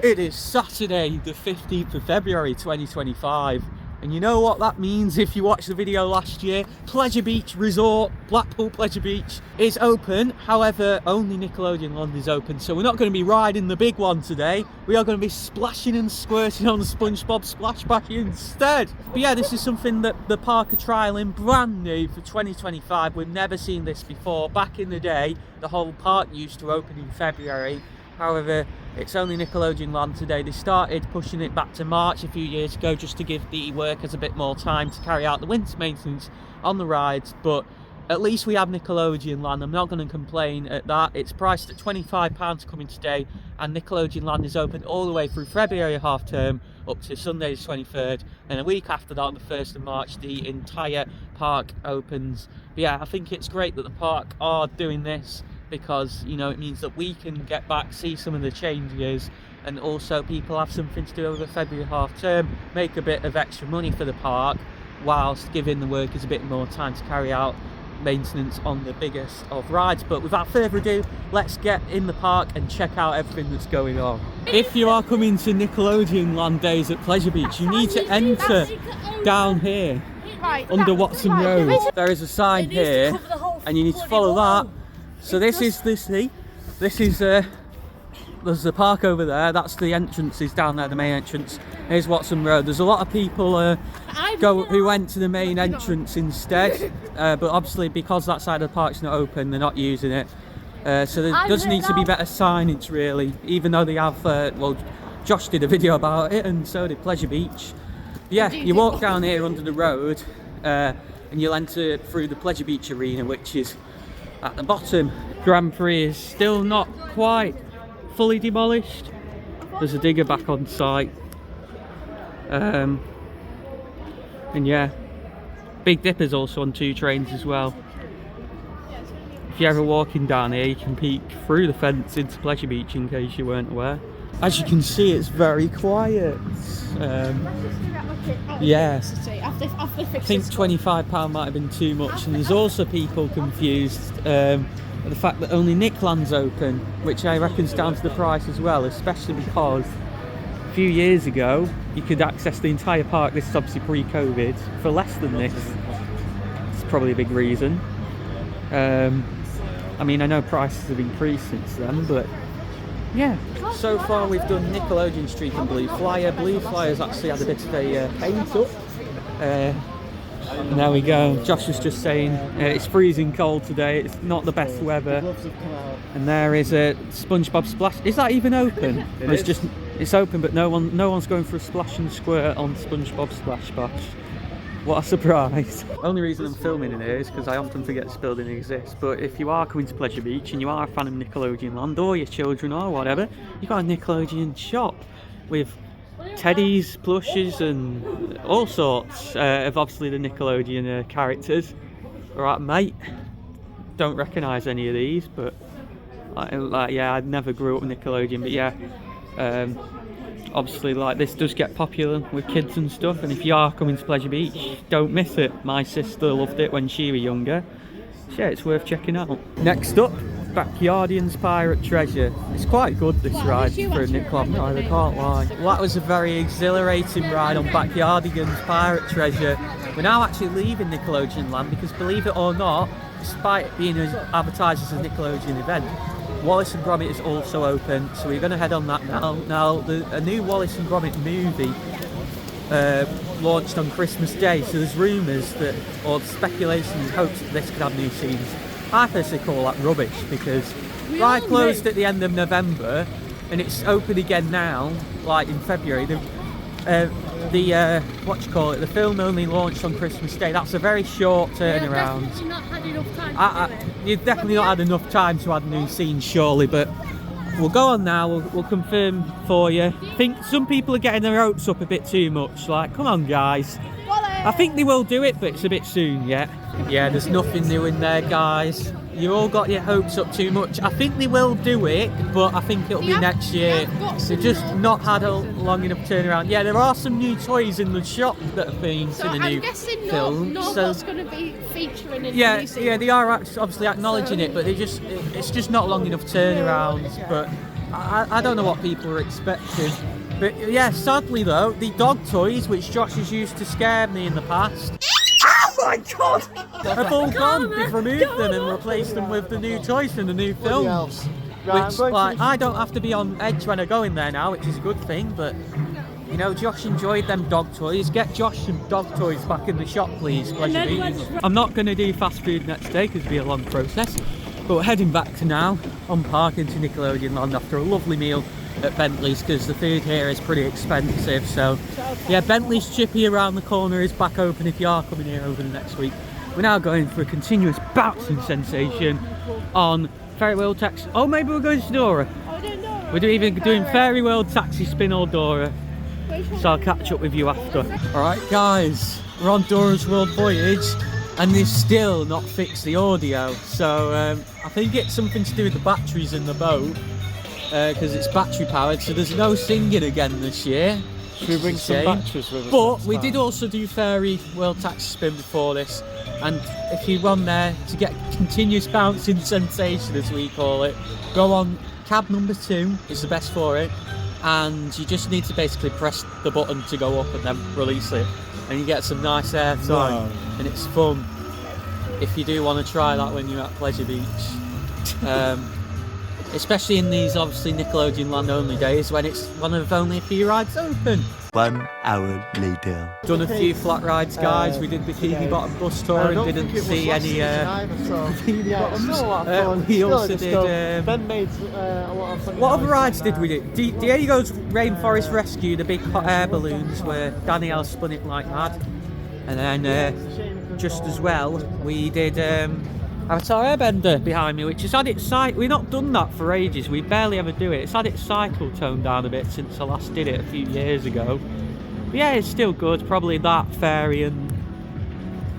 It is Saturday the 15th of February 2025, and you know what that means if you watched the video last year. Pleasure Beach Resort, Blackpool Pleasure Beach is open. However, only Nickelodeon Land is open, so we're not going to be riding the big one today. We are going to be splashing and squirting on the SpongeBob splashback instead. But yeah, this is something that the park are trialling, brand new for 2025. We've never seen this before. Back in the day, the whole park used to open in February. However, it's only Nickelodeon Land today. They started pushing it back to March a few years ago just to give the workers a bit more time to carry out the winter maintenance on the rides, but at least we have Nickelodeon Land. I'm not going to complain at that. It's priced at £25 coming today, and Nickelodeon Land is open all the way through February half term up to Sunday the 23rd, and a week after that on the 1st of March the entire park opens. But yeah, I think it's great that the park are doing this, because you know it means that we can get back, see some of the changes, and also people have something to do over February half term, make a bit of extra money for the park whilst giving the workers a bit more time to carry out maintenance on the biggest of rides. But without further ado, let's get in the park and check out everything that's going on. If you are coming to Nickelodeon Land days at Pleasure Beach, you need to enter down here under Watson Road. There is a sign here and you need to follow that. So there's the park over there. That's the entrances down there, the main entrance. Here's Watson Road. There's a lot of people who went to the main entrance instead, but obviously because that side of the park's not open, they're not using it. So there does need to be better signage, really, even though they have, well, Josh did a video about it and so did Pleasure Beach. Yeah, you walk down here under the road and you'll enter through the Pleasure Beach arena, which is at the bottom. Grand Prix is still not quite fully demolished. There's a digger back on site. And yeah, Big Dipper's also on 2 trains as well. If you're ever walking down here, you can peek through the fence into Pleasure Beach in case you weren't aware. As you can see, it's very quiet. Yeah, I think £25 might have been too much, and there's also people confused at the fact that only Nickland's open, which I reckon's down to the price as well, especially because a few years ago you could access the entire park, this is obviously pre-COVID, for less than this. It's probably a big reason. I mean, I know prices have increased since then, but yeah, so far we've done Nickelodeon Streak and Blue Flyer. Blue Flyer's actually had a bit of a paint up. And there we go. Josh was just saying it's freezing cold today. It's not the best weather. And there is a SpongeBob splash. Is that even open? It's open, but no one's going for a splash and squirt on SpongeBob Splash Bash. What a surprise. Only reason I'm filming in here is because I often forget this building exists. But if you are coming to Pleasure Beach and you are a fan of Nickelodeon Land, or your children or whatever, you've got a Nickelodeon shop with teddies, plushes and all sorts of obviously the Nickelodeon characters. Alright mate, don't recognise any of these, but yeah, I never grew up with Nickelodeon, but yeah, obviously like this does get popular with kids and stuff, and if you are coming to Pleasure Beach, don't miss it. My sister loved it when she was younger, so yeah, it's worth checking out. Next up, Backyardian's Pirate Treasure. It's quite good, this ride for a Nickelodeon ride, I can't lie. Well, that was a very exhilarating ride on Backyardian's Pirate Treasure. We're now actually leaving Nickelodeon Land because, believe it or not, despite it being advertised as a Nickelodeon event, Wallace and Gromit is also open, so we're going to head on that now. Now, a new Wallace and Gromit movie launched on Christmas Day, so there's rumours that, or speculation and hopes that this could have new scenes. I personally call that rubbish, because the ride closed at the end of November and it's open again now, like in February. The film only launched on Christmas Day. That's a very short turnaround. You've not had enough time. You've definitely not had enough time to add new scenes, surely, but we'll go on now, we'll confirm for you. I think some people are getting their hopes up a bit too much, like, come on guys. I think they will do it, but it's a bit soon yet. Yeah, there's nothing new in there, guys. You all got your hopes up too much. I think they will do it, but I think it'll be next year. They've just not had a long enough turnaround. Yeah, there are some new toys in the shop that have been to the new film. So I'm guessing Norfolk's going to be featuring in the new scene. Yeah, they are obviously acknowledging it, but it's just not long enough turnarounds. But I don't know what people were expecting. But yeah, sadly though, the dog toys, which Josh has used to scare me in the past, oh my god! Have all gone. They've removed them and replaced them with the new toys from the new films. Which, like, I don't have to be on edge when I go in there now, which is a good thing, but you know, Josh enjoyed them dog toys. Get Josh some dog toys back in the shop, please. Pleasure Beach. I'm not going to do fast food next day because it'll be a long process. But we're heading back to now on park into Nickelodeon Land after a lovely meal at Bentley's because the food here is pretty expensive. So yeah, Bentley's Chippy around the corner is back open if you are coming here over the next week. We're now going for a continuous bouncing sensation on Ferry World Taxi. Oh, maybe we're going to Dora. We're even doing Fairy World Taxi Spin or Dora. So I'll catch up with you after. Alright guys, we're on Dora's World Voyage and they've still not fixed the audio. So I think it's something to do with the batteries in the boat because it's battery powered, so there's no singing again this year. Should we bring some batteries with us? But we did also do Fairy World Taxi Spin before this, and if you run there to get continuous bouncing sensation as we call it, go on cab number 2, it's the best for it. And you just need to basically press the button to go up and then release it, and you get some nice air time. And it's fun if you do want to try that when you're at Pleasure Beach, especially in these obviously Nickelodeon Land only days when it's one of only a few rides open. 1 hour later. Done a few flat rides, guys. We did Bikini Bottom Bus Tour and didn't see any Bikini Bottoms. We also did... Ben made a lot of funny what other rides did we do? Diego's Rainforest Rescue, the big hot air balloons where Danielle spun it like mad. And then just as well, we did Avatar Airbender behind me, which has had its we've not done that for ages, we barely ever do it. It's had its cycle toned down a bit since I last did it a few years ago. But yeah, it's still good. Probably that, Fairy and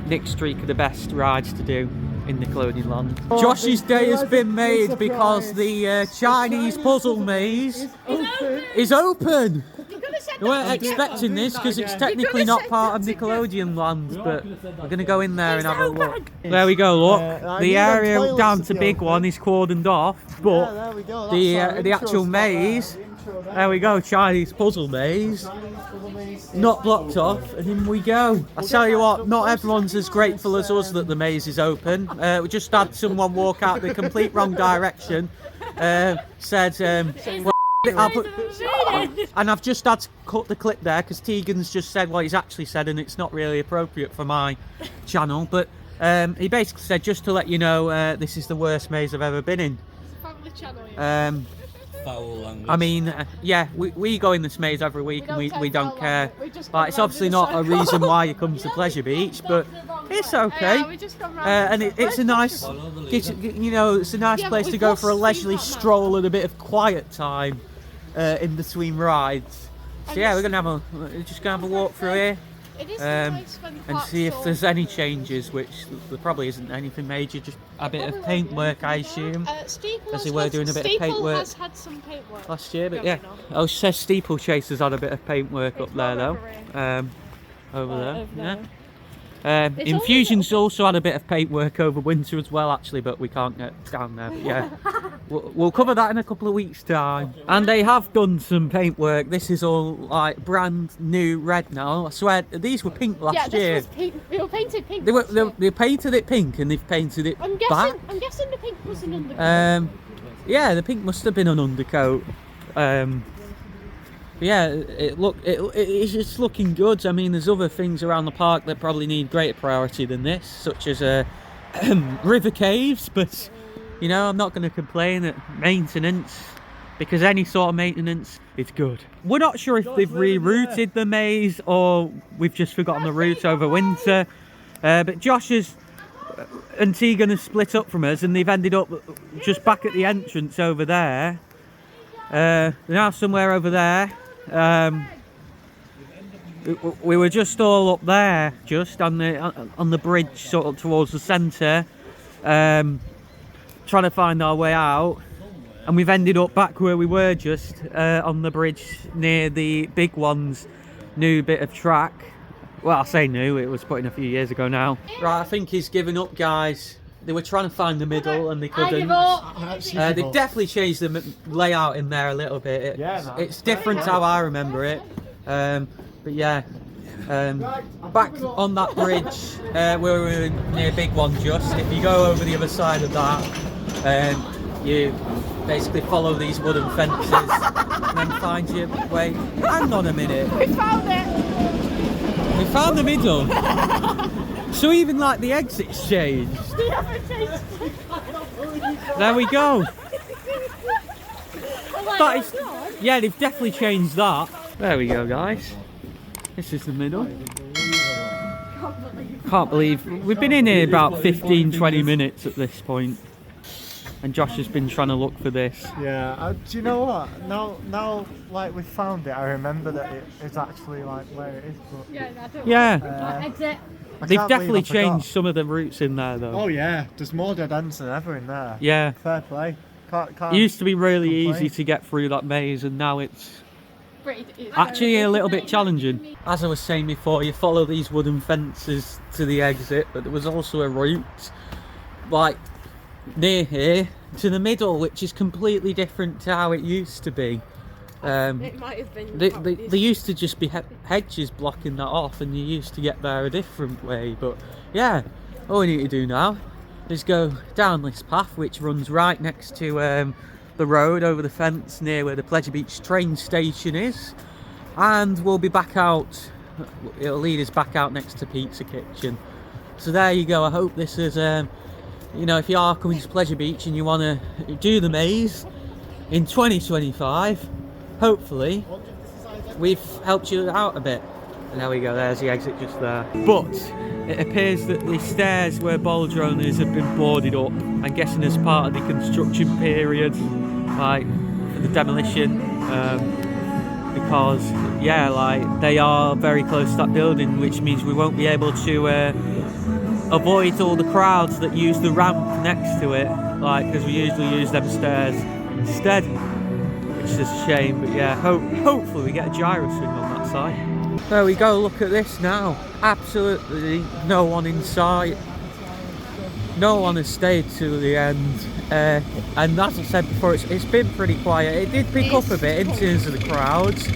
Nick Streak are the best rides to do in Nickelodeon Land. Josh's day has been made because the Chinese puzzle maze is open. We weren't expecting this because it's technically not part of Nickelodeon Land, but we're going to go in there and have a look. There we go, look. The area down to Big One is cordoned off, but the actual maze, there we go, Chinese puzzle maze, not blocked off, and in we go. I tell you what, not everyone's as grateful as us that the maze is open. We just had someone walk out the complete wrong direction, said, and I've just had to cut the clip there because Tegan's just said what he's actually said, and it's not really appropriate for my channel, but he basically said, just to let you know, this is the worst maze I've ever been in. Foul language. I mean, yeah, we go in this maze every week and we don't care. Like, it's obviously not a reason why you come to Pleasure Beach, but it's okay. And it's a nice, you know, it's a nice place to go for a leisurely stroll and a bit of quiet time in between rides. So yeah, we're just gonna have a walk through here and see if there's any changes, which there probably isn't anything major, just a bit of paintwork, I assume, as they were doing a bit of paintwork has had some paintwork last year, but yeah. Oh, it says Steeplechase has had a bit of paintwork up there though, over there, yeah. Infusion's also had a bit of paintwork over winter as well, actually, but we can't get down there. But yeah, we'll cover that in a couple of weeks' time. And they have done some paintwork. This is all like brand new red now. I swear these were pink last year. This was pink. They were painted pink. They painted it pink, and they've painted it back. I'm guessing the pink was an undercoat. Yeah, the pink must have been an undercoat. Yeah, it's just looking good. I mean, there's other things around the park that probably need greater priority than this, such as river caves, but you know, I'm not going to complain at maintenance, because any sort of maintenance is good. We're not sure if they've rerouted the maze or we've just forgotten the route over winter, but Josh and Tegan have split up from us and they've ended up just back at the entrance over there. They're now somewhere over there. We were just all up there, just on the bridge, sort of towards the centre, trying to find our way out, and we've ended up back where we were, just on the bridge near the Big One's new bit of track. Well, I say new, it was put in a few years ago now. Right, I think he's given up, guys. they were trying to find the middle and they couldn't. They've definitely changed the layout in there a little bit. It's different how I remember it. But yeah, back on that bridge, we were near Big One just. If you go over the other side of that, you basically follow these wooden fences and then find your way. Hang on a minute. We found it! We found the middle. So even like the exit's changed. There we go. That is, yeah, they've definitely changed that. There we go, guys. This is the middle. Can't believe we've been in here about 15-20 minutes at this point. And Josh has been trying to look for this. Yeah, do you know what? Now, like we found it, I remember that it is actually like where it is. But Yeah. Exit. They've definitely changed some of the routes in there though. Oh yeah, there's more dead ends than ever in there. Yeah. Fair play. Can't It used to be really complain. easy to get through that maze, and now it's actually a little bit challenging. As I was saying before, you follow these wooden fences to the exit, but there was also a route like near here to the middle, which is completely different to how it used to be. It might have been. There used to just be hedges blocking that off, and you used to get there a different way. But yeah, all we need to do now is go down this path, which runs right next to the road over the fence near where the Pleasure Beach train station is, and we'll be back out. It'll lead us back out next to Pizza Kitchen. So there you go. I hope this is you know, if you are coming to Pleasure Beach and you want to do the maze in 2025, hopefully we've helped you out a bit. And there we go, there's the exit just there. But it appears that the stairs where Bowl-A-Drome is have been boarded up. I'm guessing as part of the construction period, like for the demolition, because yeah, like they are very close to that building, which means we won't be able to avoid all the crowds that use the ramp next to it, like because we usually use them stairs instead, which is a shame. But yeah, hopefully we get a gyro swing on that side. There we go, look at this now. Absolutely no one in sight. No one has stayed to the end. And as I said before, it's been pretty quiet. It did pick up a bit in terms of the crowds.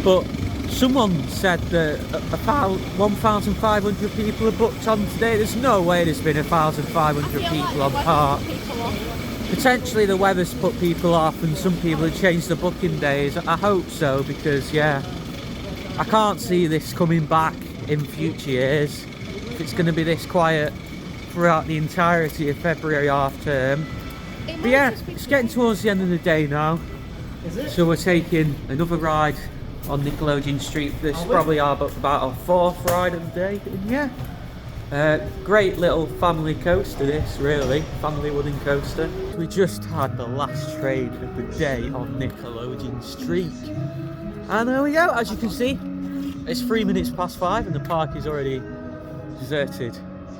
But someone said that about 1,500 people are booked on today. There's no way there's been 1,500 people on park. Potentially the weather's put people off and some people have changed the booking days. I hope so, because yeah, I can't see this coming back in future years if it's going to be this quiet throughout the entirety of February half term. But yeah, it's getting towards the end of the day now, so we're taking another ride on Nickelodeon Streak. This is probably about our fourth ride of the day, and yeah, great little family coaster this, really, family wooden coaster. We just had the last train of the day on Nickelodeon Streak. And there we go, as you can see, it's 3 minutes past 5 and the park is already deserted.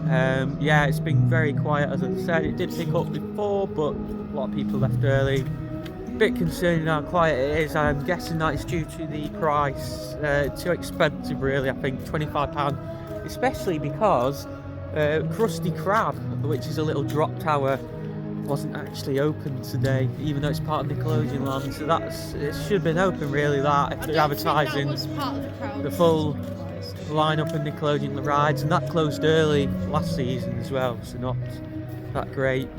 Yeah, it's been very quiet, as I said. It did pick up before, but a lot of people left early. Bit concerning how quiet it is. I'm guessing that it's due to the price. Too expensive, really. I think £25, especially because Krusty Krab, which is a little drop tower, wasn't actually open today, even though it's part of Nickelodeon Land. So it should have been open, really, that, if they're advertising the full lineup of Nickelodeon rides, and that closed early last season as well, so not that great.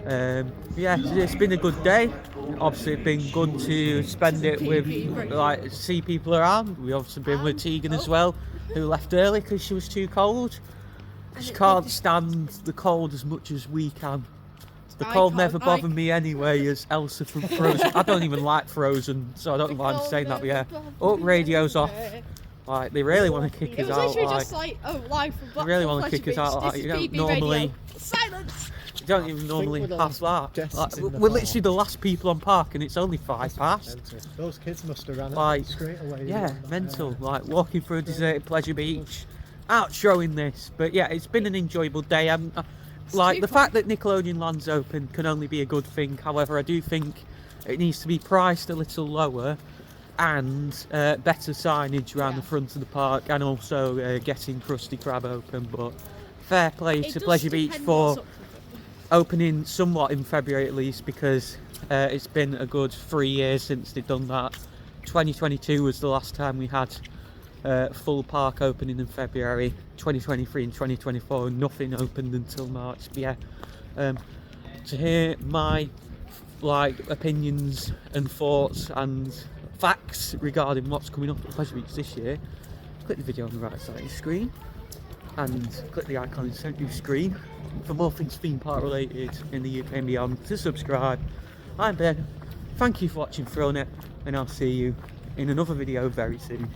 Yeah, it's been a good day. Obviously it's been good to spend it with, like, see people around. We've obviously been with Tegan as well, who left early because she was too cold. She can't stand the cold as much as we can. The cold never bothered me anyway, as Elsa from Frozen. I don't even like Frozen, so I don't know why I'm saying that, but yeah. Oh, radio's off. Like, they really want to kick us out. It was literally just like, oh, live from Blackpool they really want to Pleasure kick us out. Beach. Like, you don't normally... Silence! You don't even normally have that. Like, we're literally the last people on park and it's only 5 past. Those kids must have ran Like, straight away. yeah, mental. Like, walking through a deserted Pleasure Beach, out showing this. But yeah, it's been an enjoyable day. Like, the fact that Nickelodeon Land's open can only be a good thing. However, I do think it needs to be priced a little lower and better signage around the front of the park, and also getting Krusty Krab open. But fair play It to does Pleasure Beach depend for what's up with it. opening somewhat in February at least, because it's been a good 3 years since they've done that. 2022 was the last time we had full park opening in February. 2023 and 2024 nothing opened until March. But yeah, to hear my opinions and thoughts and facts regarding what's coming up at Pleasure Beach this year, click the video on the right side of the screen and click the icon in the centre of your screen for more things theme park related in the UK and beyond. To subscribe. I'm Ben, thank you for watching Thrill-O-Matic, and I'll see you in another video very soon.